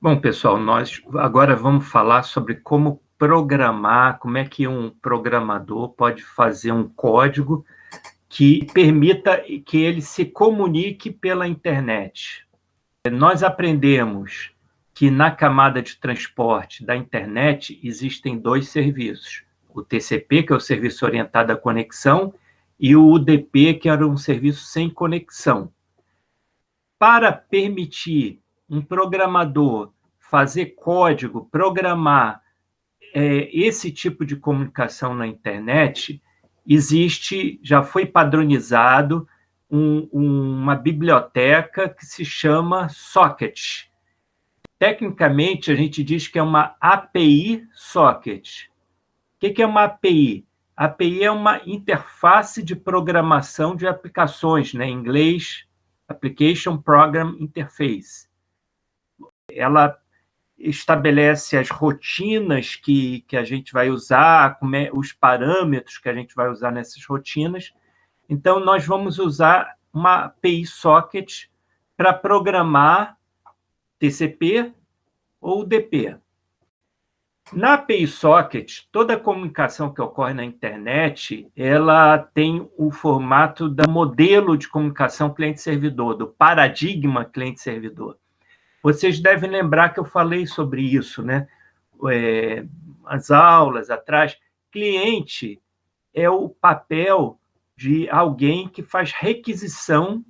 Bom, pessoal, nós agora vamos falar sobre como programar, como é que um programador pode fazer um código que permita que ele se comunique pela internet. Nós aprendemos que na camada de transporte da internet existem dois serviços: o TCP, que é o serviço orientado à conexão, e o UDP, que era um serviço sem conexão. Para permitir um programador fazer código, programar esse tipo de comunicação na internet, já foi padronizado uma biblioteca que se chama Socket. Tecnicamente, a gente diz que é uma API Socket. O que é uma API? A API é uma interface de programação de aplicações, né? Em inglês, Application Program Interface. Ela estabelece as rotinas que a gente vai usar, os parâmetros que a gente vai usar nessas rotinas. Então, nós vamos usar uma API Socket para programar TCP ou UDP. Na API Socket, toda a comunicação que ocorre na internet, ela tem o formato do modelo de comunicação cliente-servidor, do paradigma cliente-servidor. Vocês devem lembrar que eu falei sobre isso, né? As aulas atrás. Cliente é o papel de alguém que faz requisição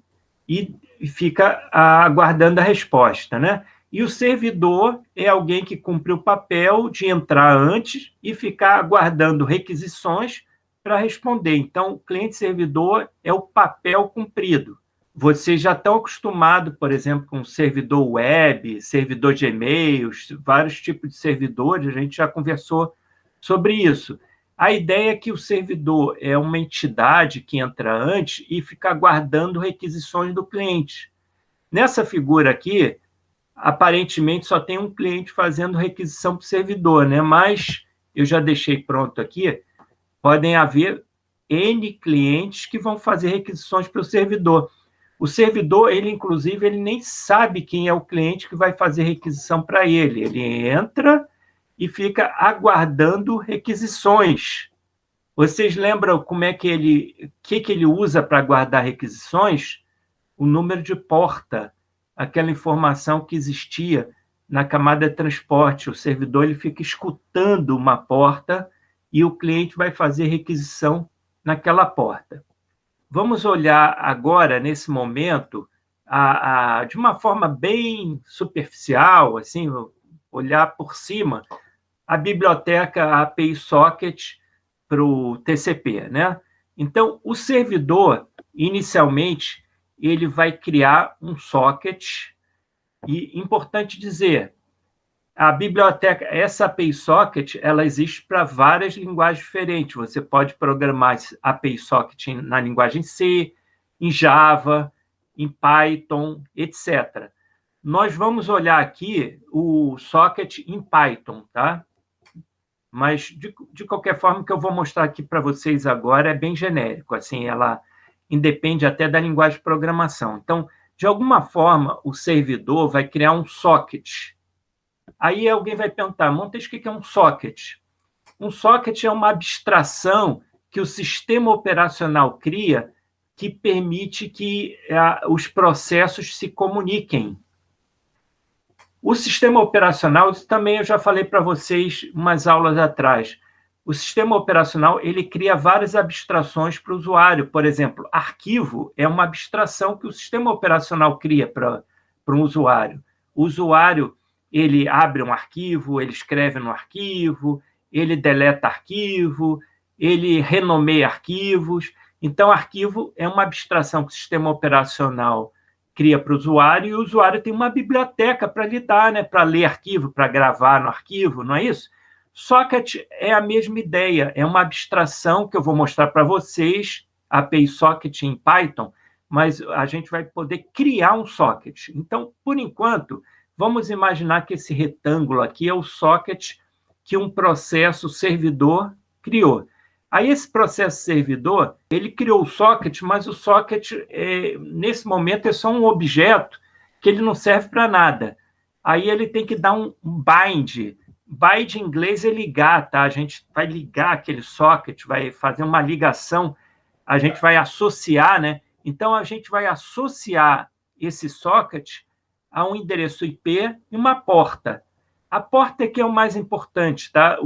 e fica aguardando a resposta, né? E o servidor é alguém que cumpre o papel de entrar antes e ficar aguardando requisições para responder. Então, o cliente-servidor é o papel cumprido. Vocês já estão acostumados, por exemplo, com servidor web, servidor de e-mails, vários tipos de servidores, a gente já conversou sobre isso. A ideia é que o servidor é uma entidade que entra antes e fica aguardando requisições do cliente. Nessa figura aqui, aparentemente só tem um cliente fazendo requisição para o servidor, né? Mas eu já deixei pronto aqui, podem haver N clientes que vão fazer requisições para o servidor. O servidor, inclusive, ele nem sabe quem é o cliente que vai fazer requisição para ele. Ele entra e fica aguardando requisições. Vocês lembram como é que ele usa para guardar requisições? O número de porta, aquela informação que existia na camada de transporte. O servidor ele fica escutando uma porta e o cliente vai fazer requisição naquela porta. Vamos olhar agora, nesse momento, de uma forma bem superficial, assim, olhar por cima, a biblioteca API Socket para o TCP, né? Então, o servidor, inicialmente, ele vai criar um socket, e importante dizer, a biblioteca, essa API Socket, ela existe para várias linguagens diferentes. Você pode programar API Socket na linguagem C, em Java, em Python, etc. Nós vamos olhar aqui o socket em Python, tá? Mas, de qualquer forma, o que eu vou mostrar aqui para vocês agora é bem genérico. Assim, ela independe até da linguagem de programação. Então, de alguma forma, o servidor vai criar um socket. Aí alguém vai perguntar, Montes, o que é um socket? Um socket é uma abstração que o sistema operacional cria que permite que os processos se comuniquem. O sistema operacional, isso também eu já falei para vocês umas aulas atrás, o sistema operacional ele cria várias abstrações para o usuário. Por exemplo, arquivo é uma abstração que o sistema operacional cria para um usuário. O usuário ele abre um arquivo, ele escreve no arquivo, ele deleta arquivo, ele renomeia arquivos. Então, arquivo é uma abstração que o sistema operacional cria para o usuário, e o usuário tem uma biblioteca para lidar, né? Para ler arquivo, para gravar no arquivo, não é isso? Socket é a mesma ideia, é uma abstração que eu vou mostrar para vocês, a API Socket em Python, mas a gente vai poder criar um socket. Então, por enquanto, vamos imaginar que esse retângulo aqui é o socket que um processo servidor criou. Aí esse processo servidor, ele criou o socket, mas o socket, nesse momento, é só um objeto que ele não serve para nada. aí ele tem que dar um bind. Bind em inglês é ligar, tá? A gente vai ligar aquele socket, vai fazer uma ligação, a gente vai associar, né? Então, a gente vai associar esse socket a um endereço IP e uma porta. A porta é que é o mais importante, tá?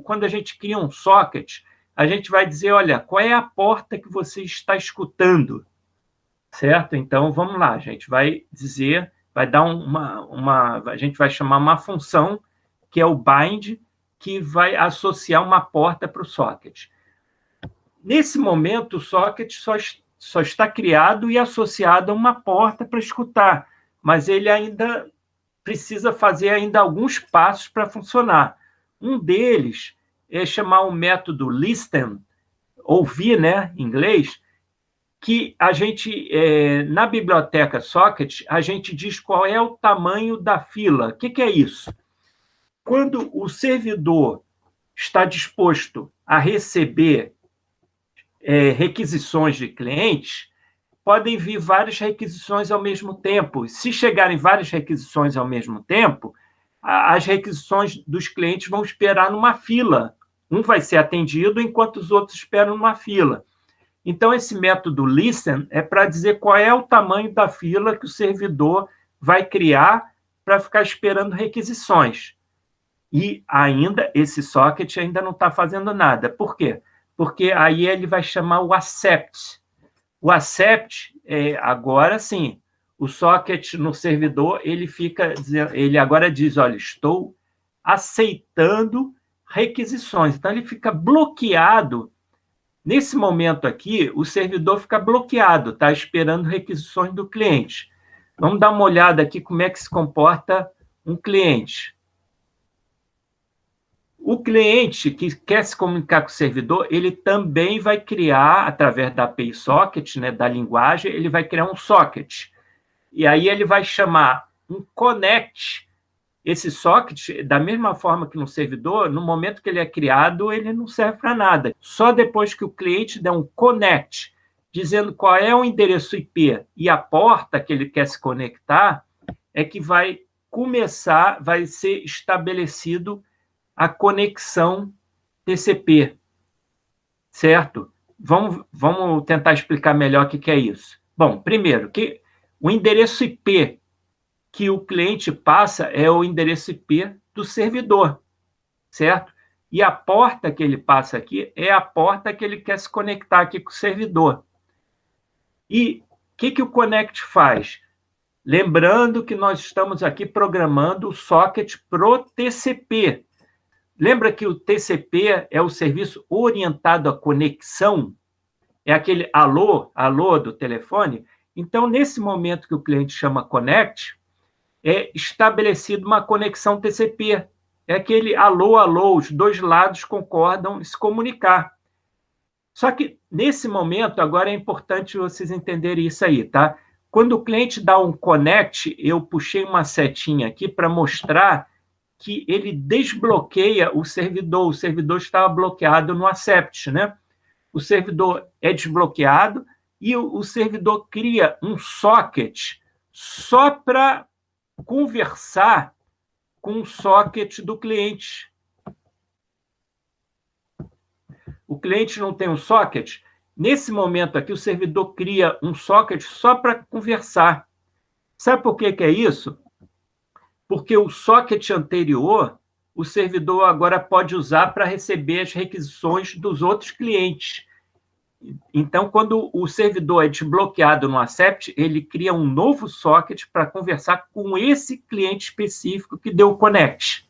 Quando a gente cria um socket, a gente vai dizer, olha, qual é a porta que você está escutando, certo? Então, vamos lá, a gente vai dizer, vai dar a gente vai chamar uma função, que é o bind, que vai associar uma porta para o socket. Nesse momento, o socket só está criado e associado a uma porta para escutar, mas ele ainda precisa fazer ainda alguns passos para funcionar. Um deles é chamar o método listen, ouvir, né, em inglês, que a gente, na biblioteca Socket, a gente diz qual é o tamanho da fila. O que é isso? Quando o servidor está disposto a receber requisições de clientes, podem vir várias requisições ao mesmo tempo. Se chegarem várias requisições ao mesmo tempo, as requisições dos clientes vão esperar numa fila. Um vai ser atendido enquanto os outros esperam numa fila. Então, esse método listen é para dizer qual é o tamanho da fila que o servidor vai criar para ficar esperando requisições. E ainda, esse socket ainda não está fazendo nada. Por quê? Porque aí ele vai chamar o accept. O accept, agora sim, o socket no servidor, ele agora diz, olha, estou aceitando requisições. Então, ele fica bloqueado. Nesse momento aqui, o servidor fica bloqueado, está esperando requisições do cliente. Vamos dar uma olhada aqui como é que se comporta um cliente. O cliente que quer se comunicar com o servidor, ele também vai criar, através da API Socket, né, da linguagem, ele vai criar um socket. E aí ele vai chamar um connect. Esse socket, da mesma forma que no servidor, no momento que ele é criado, ele não serve para nada. Só depois que o cliente der um connect, dizendo qual é o endereço IP e a porta que ele quer se conectar, é que vai ser estabelecido a conexão TCP, certo? Vamos tentar explicar melhor o que é isso. Bom, primeiro, que o endereço IP que o cliente passa é o endereço IP do servidor, certo? E a porta que ele passa aqui é a porta que ele quer se conectar aqui com o servidor. E o que o Connect faz? Lembrando que nós estamos aqui programando o socket pro TCP. Lembra que o TCP é o serviço orientado à conexão? É aquele alô, alô do telefone? Então, nesse momento que o cliente chama connect, é estabelecida uma conexão TCP. É aquele alô, alô, os dois lados concordam em se comunicar. Só que, nesse momento, agora é importante vocês entenderem isso aí, tá? Quando o cliente dá um connect, eu puxei uma setinha aqui para mostrar que ele desbloqueia o servidor estava bloqueado no accept, né? O servidor é desbloqueado e o servidor cria um socket só para conversar com o socket do cliente. O cliente não tem um socket? Nesse momento aqui, o servidor cria um socket só para conversar. Sabe por que é isso? Porque o socket anterior, o servidor agora pode usar para receber as requisições dos outros clientes. Então, quando o servidor é desbloqueado no accept, ele cria um novo socket para conversar com esse cliente específico que deu o connect.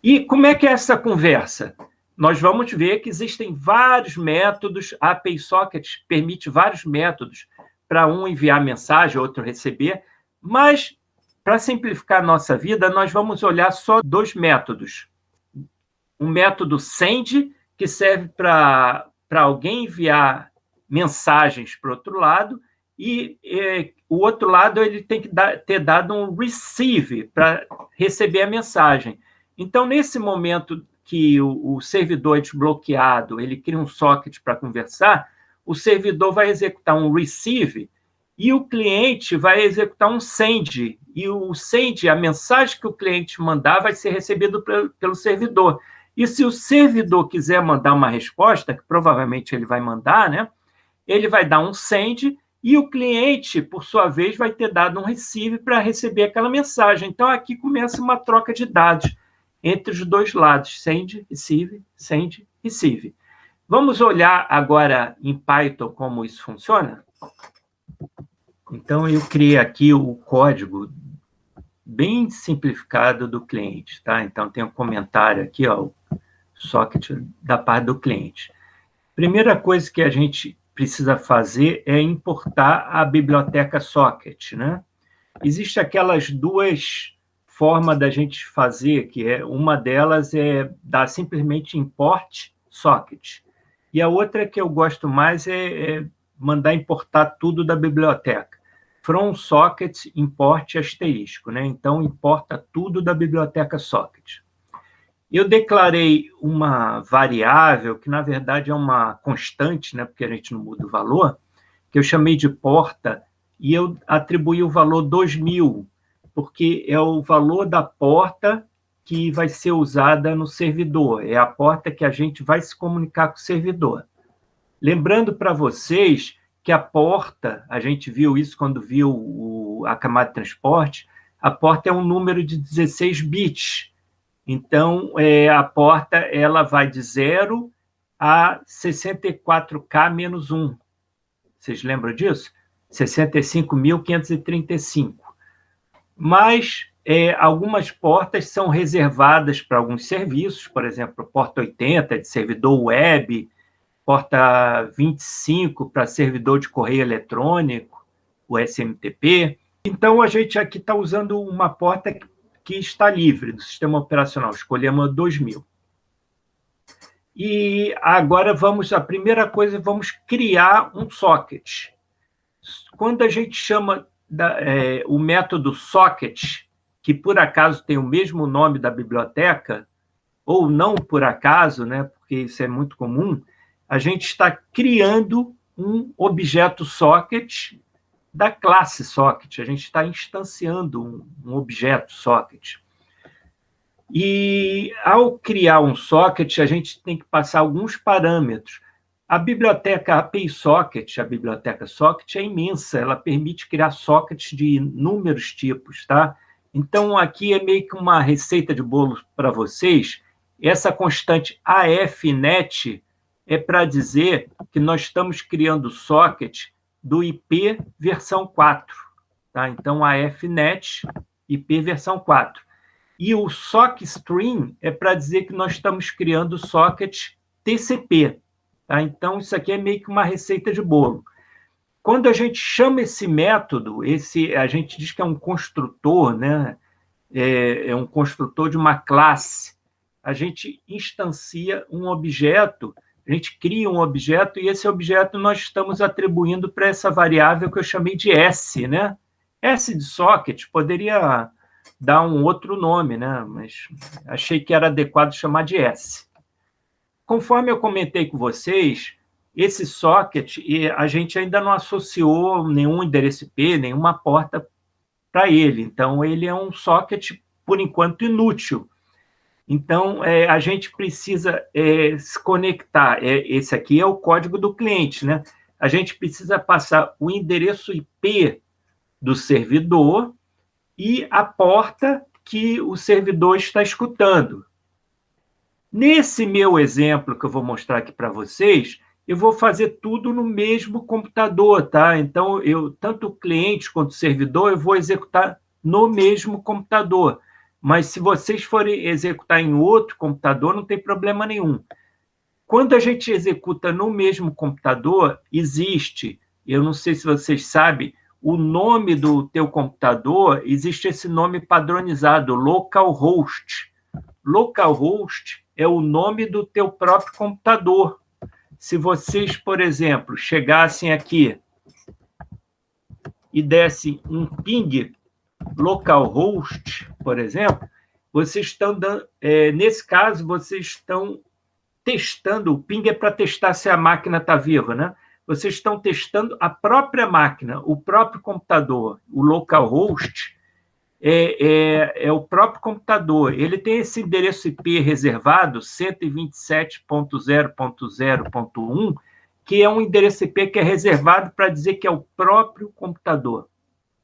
E como é que é essa conversa? Nós vamos ver que existem vários métodos, a API Socket permite vários métodos para um enviar mensagem, outro receber, mas, para simplificar a nossa vida, nós vamos olhar só dois métodos. Um método send, que serve para alguém enviar mensagens para o outro lado, e o outro lado ele tem que ter dado um receive para receber a mensagem. Então, nesse momento que o servidor é desbloqueado, ele cria um socket para conversar, o servidor vai executar um receive e o cliente vai executar um send. e o send, a mensagem que o cliente mandar, vai ser recebido pelo servidor. E se o servidor quiser mandar uma resposta, que provavelmente ele vai mandar, né? Ele vai dar um send e o cliente, por sua vez, vai ter dado um receive para receber aquela mensagem. Então, aqui começa uma troca de dados entre os dois lados, send, receive. Vamos olhar agora em Python como isso funciona? Então, eu criei aqui o código bem simplificado do cliente, tá? Então, tem um comentário aqui, ó, o socket da parte do cliente. Primeira coisa que a gente precisa fazer é importar a biblioteca socket, né? Existem aquelas duas formas da gente fazer, que uma delas é dar simplesmente import socket, e a outra que eu gosto mais é mandar importar tudo da biblioteca. From socket import asterisco, né? Então, importa tudo da biblioteca socket. Eu declarei uma variável, que na verdade é uma constante, né? Porque a gente não muda o valor, que eu chamei de porta, e eu atribuí o valor 2000, porque é o valor da porta que vai ser usada no servidor, é a porta que a gente vai se comunicar com o servidor. Lembrando para vocês que a porta, a gente viu isso quando viu a camada de transporte, a porta é um número de 16 bits. Então, a porta ela vai de 0 a 64K menos 1. Vocês lembram disso? 65.535. Mas algumas portas são reservadas para alguns serviços, por exemplo, porta 80 de servidor web, porta 25 para servidor de correio eletrônico, o SMTP. Então, a gente aqui está usando uma porta que está livre do sistema operacional, escolhemos 2000. E agora a primeira coisa, vamos criar um socket. Quando a gente chama o método socket, que por acaso tem o mesmo nome da biblioteca, ou não por acaso, né, porque isso é muito comum, a gente está criando um objeto socket da classe socket, a gente está instanciando um objeto socket. E, ao criar um socket, a gente tem que passar alguns parâmetros. A biblioteca API Socket, a biblioteca Socket, é imensa, ela permite criar sockets de inúmeros tipos, tá? Então, aqui é meio que uma receita de bolo para vocês. Essa constante AFNet é para dizer que nós estamos criando socket do IP versão 4. Tá? Então, AFNet, IP versão 4. E o sockstring é para dizer que nós estamos criando socket TCP. Tá? Então, isso aqui é meio que uma receita de bolo. Quando a gente chama esse método, a gente diz que é um construtor, né? É um construtor de uma classe. A gente instancia um objeto, a gente cria um objeto, e esse objeto nós estamos atribuindo para essa variável que eu chamei de S, né? S de socket poderia dar um outro nome, né? Mas achei que era adequado chamar de S. Conforme eu comentei com vocês, esse socket, a gente ainda não associou nenhum endereço IP, nenhuma porta para ele. Então, ele é um socket, por enquanto, inútil. Então, a gente precisa se conectar. Esse aqui é o código do cliente, né? A gente precisa passar o endereço IP do servidor e a porta que o servidor está escutando. Nesse meu exemplo que eu vou mostrar aqui para vocês, eu vou fazer tudo no mesmo computador, tá? Então, tanto o cliente quanto o servidor, eu vou executar no mesmo computador. Mas se vocês forem executar em outro computador, não tem problema nenhum. Quando a gente executa no mesmo computador, existe, eu não sei se vocês sabem, o nome do teu computador, existe esse nome padronizado, localhost. Localhost é o nome do teu próprio computador. Se vocês, por exemplo, chegassem aqui e dessem um ping localhost, por exemplo, vocês estão dando, nesse caso, vocês estão testando, o ping é para testar se a máquina está viva, né? Vocês estão testando a própria máquina, o próprio computador, o localhost, é o próprio computador. Ele tem esse endereço IP reservado, 127.0.0.1, que é um endereço IP que é reservado para dizer que é o próprio computador.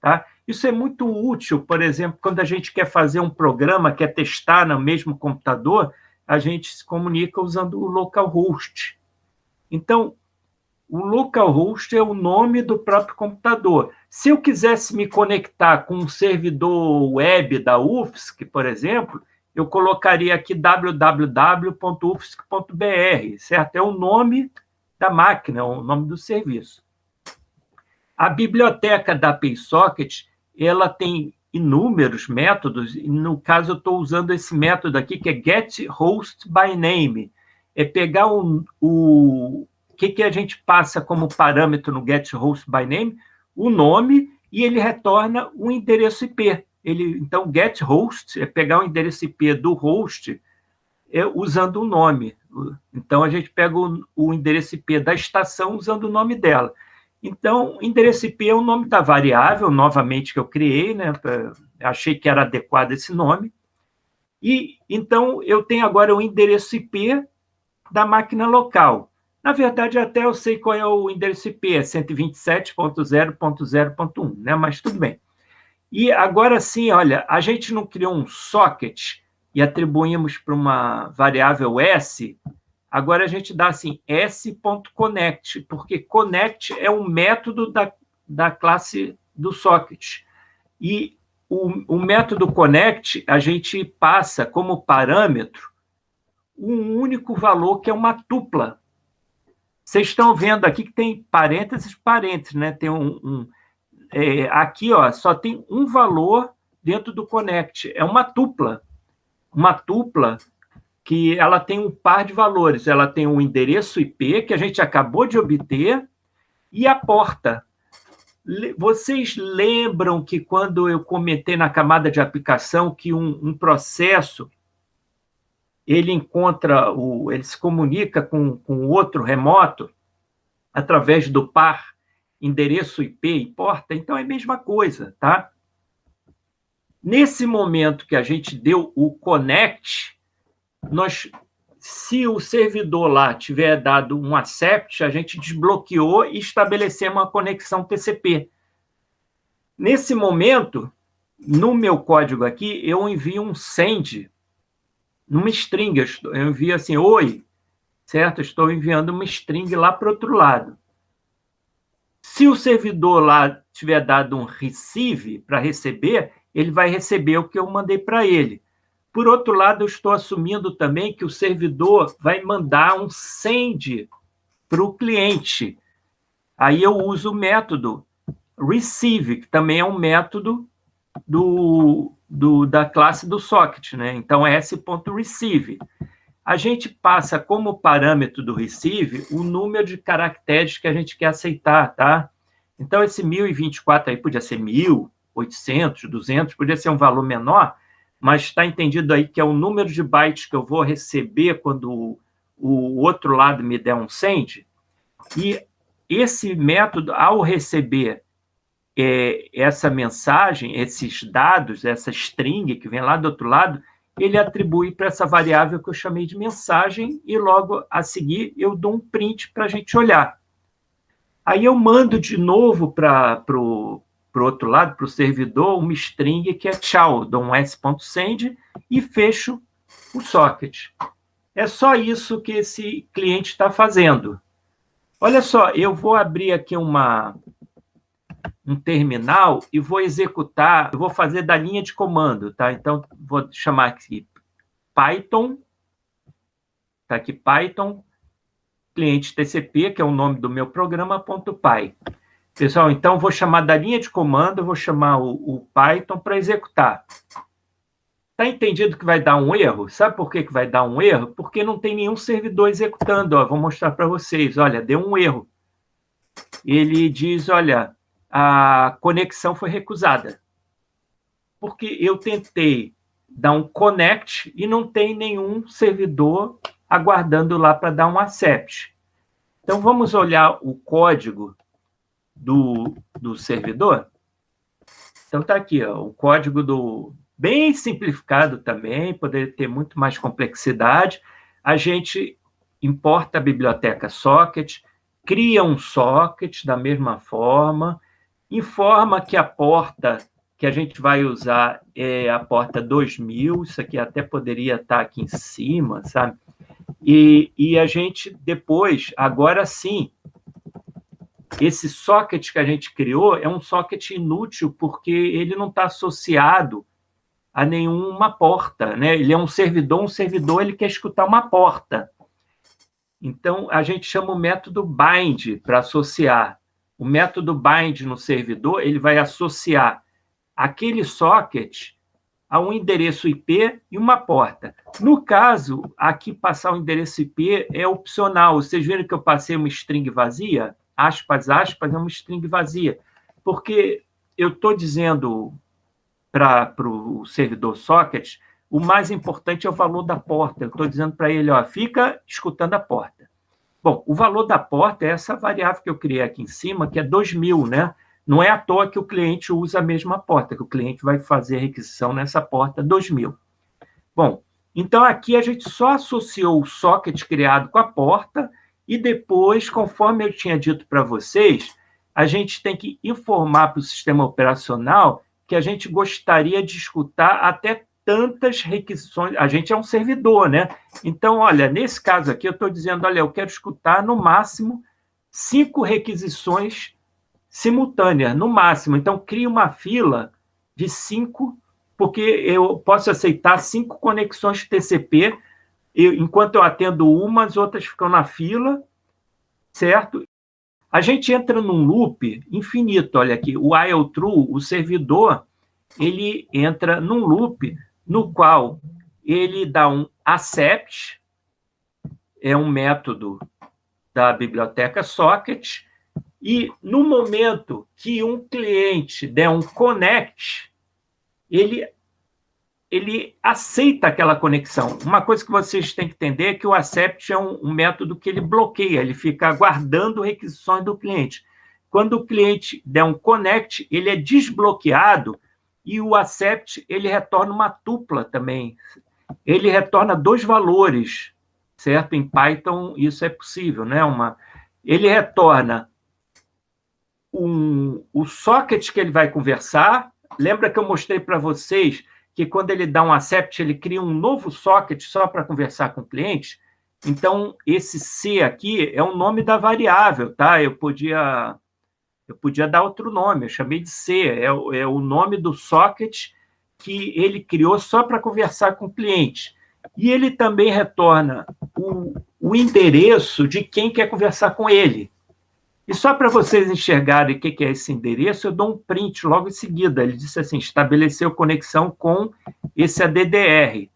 Tá? Isso é muito útil, por exemplo, quando a gente quer fazer um programa, quer testar no mesmo computador, a gente se comunica usando o localhost. Então, o localhost é o nome do próprio computador. Se eu quisesse me conectar com um servidor web da UFSC, por exemplo, eu colocaria aqui www.ufsc.br, certo? É o nome da máquina, é o nome do serviço. A biblioteca da PaySocket, ela tem inúmeros métodos, e no caso eu estou usando esse método aqui, que é getHostByName. É pegar o que a gente passa como parâmetro no getHostByName? O nome, e ele retorna o endereço IP. Então, getHost é pegar o endereço IP do host usando o nome. Então, a gente pega o endereço IP da estação usando o nome dela. Então, endereço IP é o nome da variável, novamente, que eu criei, né? Achei que era adequado esse nome. E, então, eu tenho agora o endereço IP da máquina local. Na verdade, até eu sei qual é o endereço IP, é 127.0.0.1, né? Mas tudo bem. E agora sim, olha, a gente não criou um socket e atribuímos para uma variável S, agora a gente dá assim, s.connect, porque connect é um método da classe do socket. E o método connect, a gente passa como parâmetro um único valor, que é uma tupla. Vocês estão vendo aqui que tem parênteses, né? Tem aqui, ó, só tem um valor dentro do connect. É uma tupla. Uma tupla que ela tem um par de valores. Ela tem o endereço IP, que a gente acabou de obter, e a porta. Vocês lembram que quando eu comentei na camada de aplicação que um processo ele se comunica com outro remoto através do par endereço IP e porta? Então, é a mesma coisa, tá? Nesse momento que a gente deu o connect, se o servidor lá tiver dado um accept, a gente desbloqueou e estabelecemos uma conexão TCP. Nesse momento, no meu código aqui, eu envio um send numa string. Eu envio assim, oi, certo? Estou enviando uma string lá para o outro lado. Se o servidor lá tiver dado um receive para receber, ele vai receber o que eu mandei para ele. Por outro lado, eu estou assumindo também que o servidor vai mandar um send para o cliente. Aí eu uso o método receive, que também é um método da classe do socket, né? Então, é s.receive. A gente passa como parâmetro do receive o número de caracteres que a gente quer aceitar, tá? Então, esse 1024 aí podia ser 1.000, 800, 200, podia ser um valor menor, mas está entendido aí que é o número de bytes que eu vou receber quando o outro lado me der um send. E esse método, ao receber essa mensagem, esses dados, essa string que vem lá do outro lado, ele atribui para essa variável que eu chamei de mensagem e logo a seguir eu dou um print para a gente olhar. Aí eu mando de novo para o outro lado, para o servidor, uma string que é tchau, dou um s.send e fecho o socket. É só isso que esse cliente está fazendo. Olha só, eu vou abrir aqui um terminal e vou executar, eu vou fazer da linha de comando, tá? Então, vou chamar aqui Python, tá aqui Python, cliente TCP, que é o nome do meu programa, .py. Pessoal, então, vou chamar da linha de comando, vou chamar o Python para executar. Tá entendido que vai dar um erro? Sabe por que vai dar um erro? Porque não tem nenhum servidor executando. Ó, vou mostrar para vocês. Olha, deu um erro. Ele diz, olha, a conexão foi recusada. Porque eu tentei dar um connect e não tem nenhum servidor aguardando lá para dar um accept. Então, vamos olhar o código do servidor. Então, está aqui, ó, o código bem simplificado também, poderia ter muito mais complexidade. A gente importa a biblioteca socket, cria um socket da mesma forma, informa que a porta que a gente vai usar é a porta 2000, isso aqui até poderia estar aqui em cima, sabe? E a gente depois, agora sim, esse socket que a gente criou é um socket inútil, porque ele não está associado a nenhuma porta, né? Ele é um servidor ele quer escutar uma porta. Então, a gente chama o método bind para associar. O método bind no servidor, ele vai associar aquele socket a um endereço IP e uma porta. No caso, aqui passar o endereço IP é opcional. Vocês viram que eu passei uma string vazia? Aspas, aspas, é uma string vazia. Porque eu estou dizendo para o servidor socket, o mais importante é o valor da porta. Eu estou dizendo para ele, ó, fica escutando a porta. Bom, o valor da porta é essa variável que eu criei aqui em cima, que é 2000, né? Não é à toa que o cliente usa a mesma porta, que o cliente vai fazer a requisição nessa porta 2000. Bom, então aqui a gente só associou o socket criado com a porta e depois, conforme eu tinha dito para vocês, a gente tem que informar para o sistema operacional que a gente gostaria de escutar até tantas requisições. A gente é um servidor, né? Então, olha, nesse caso aqui, eu estou dizendo, olha, eu quero escutar no máximo 5 requisições simultâneas, no máximo. Então, cria uma fila de 5, porque eu posso aceitar 5 conexões TCP, enquanto eu atendo uma, as outras ficam na fila, certo? A gente entra num loop infinito, olha aqui, o while true, o servidor, ele entra num loop no qual ele dá um accept, é um método da biblioteca socket, e no momento que um cliente der um connect, ele aceita aquela conexão. Uma coisa que vocês têm que entender é que o accept é um método que ele bloqueia, ele fica aguardando requisições do cliente. Quando o cliente der um connect, ele é desbloqueado e o accept ele retorna uma tupla também. Ele retorna 2 valores, certo? Em Python isso é possível, né? Ele retorna o socket que ele vai conversar. Lembra que eu mostrei para vocês que quando ele dá um accept, ele cria um novo socket só para conversar com o cliente? Então, esse C aqui é o nome da variável, tá? Eu podia dar outro nome, eu chamei de C, é o nome do socket que ele criou só para conversar com o cliente. E ele também retorna o endereço de quem quer conversar com ele. E só para vocês enxergarem o que é esse endereço, eu dou um print logo em seguida. Ele disse assim, estabeleceu conexão com esse ADDR.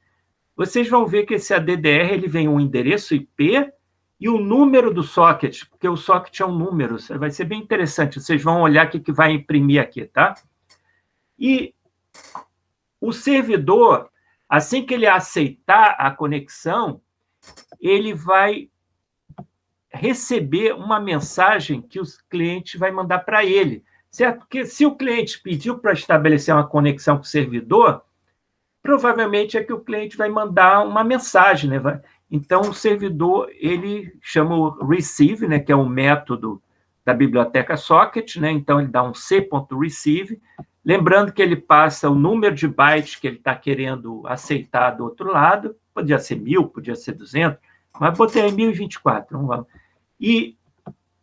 Vocês vão ver que esse ADDR ele vem um endereço IP e o número do socket, porque o socket é um número. Vai ser bem interessante. Vocês vão olhar o que vai imprimir aqui, tá? E o servidor, assim que ele aceitar a conexão, ele vai receber uma mensagem que o cliente vai mandar para ele, certo? Porque se o cliente pediu para estabelecer uma conexão com o servidor, provavelmente é que o cliente vai mandar uma mensagem, né? Então, o servidor, ele chama o receive, né, que é um método da biblioteca socket, né? Então, ele dá um c.receive, lembrando que ele passa o número de bytes que ele está querendo aceitar do outro lado, podia ser 1000, podia ser 200, mas botei 1024, vamos lá. E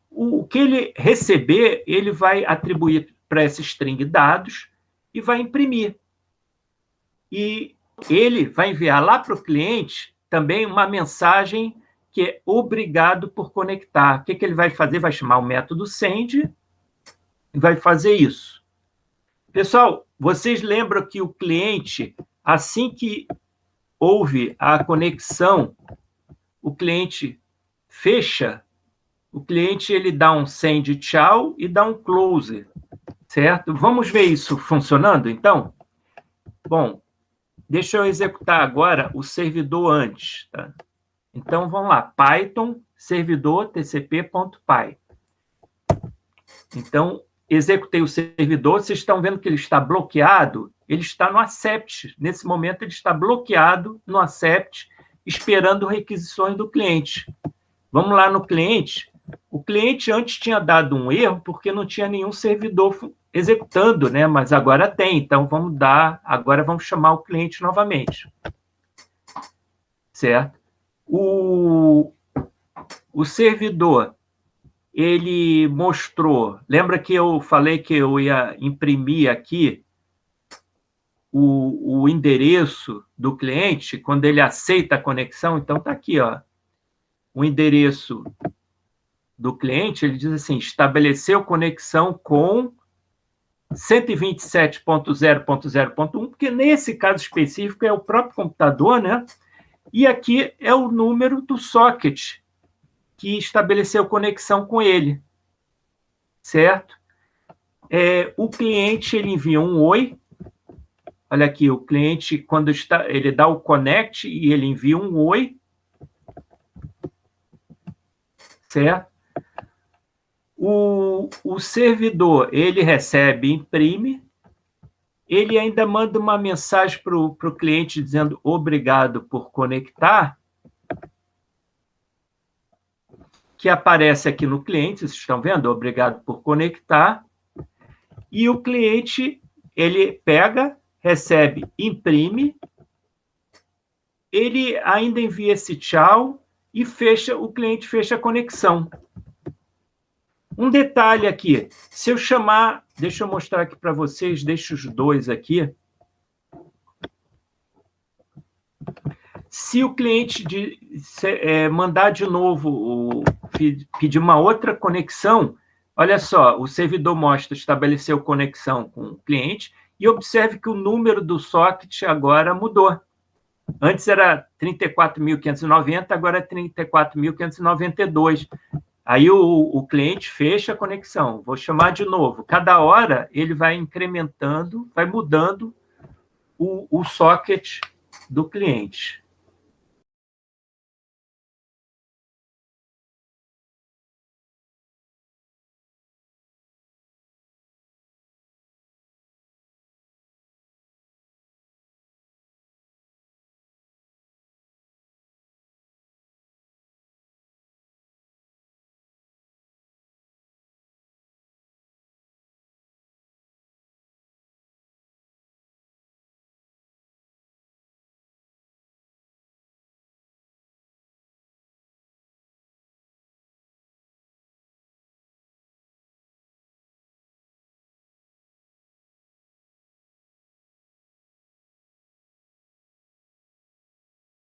o que ele receber, ele vai atribuir para essa string dados e vai imprimir. E ele vai enviar lá para o cliente também uma mensagem que é obrigado por conectar. O que ele vai fazer? Vai chamar o método send e vai fazer isso. Pessoal, vocês lembram que o cliente, assim que houve a conexão, o cliente fecha, o cliente ele dá um send tchau e dá um close, certo? Vamos ver isso funcionando, então? Bom, deixa eu executar agora o servidor antes, tá? Então, vamos lá, Python servidor tcp.py. Então, executei o servidor, vocês estão vendo que ele está bloqueado, ele está no accept. Nesse momento, ele está bloqueado no accept, esperando requisições do cliente. Vamos lá no cliente. O cliente antes tinha dado um erro porque não tinha nenhum servidor executando, né? Mas agora tem. Então, agora vamos chamar o cliente novamente. Certo? O servidor, ele mostrou... Lembra que eu falei que eu ia imprimir aqui o endereço do cliente quando ele aceita a conexão? Então, está aqui, ó, o endereço do cliente. Ele diz assim, estabeleceu conexão com 127.0.0.1, porque nesse caso específico é o próprio computador, né? E aqui é o número do socket que estabeleceu conexão com ele, certo? O cliente, ele envia um oi. Olha aqui, o cliente, quando ele dá o connect e ele envia um oi, certo? O servidor, ele recebe, imprime, ele ainda manda uma mensagem para o cliente dizendo obrigado por conectar, que aparece aqui no cliente, vocês estão vendo? Obrigado por conectar. E o cliente, ele pega, recebe, imprime, ele ainda envia esse tchau e o cliente fecha a conexão. Um detalhe aqui, se eu chamar, deixa eu mostrar aqui para vocês, deixa os dois aqui. Se o cliente mandar de novo, pedir uma outra conexão, olha só, o servidor mostra, estabeleceu conexão com o cliente, e observe que o número do socket agora mudou. Antes era 34.590, agora é 34.592. Aí o cliente fecha a conexão. Vou chamar de novo. Cada hora ele vai incrementando, vai mudando o socket do cliente.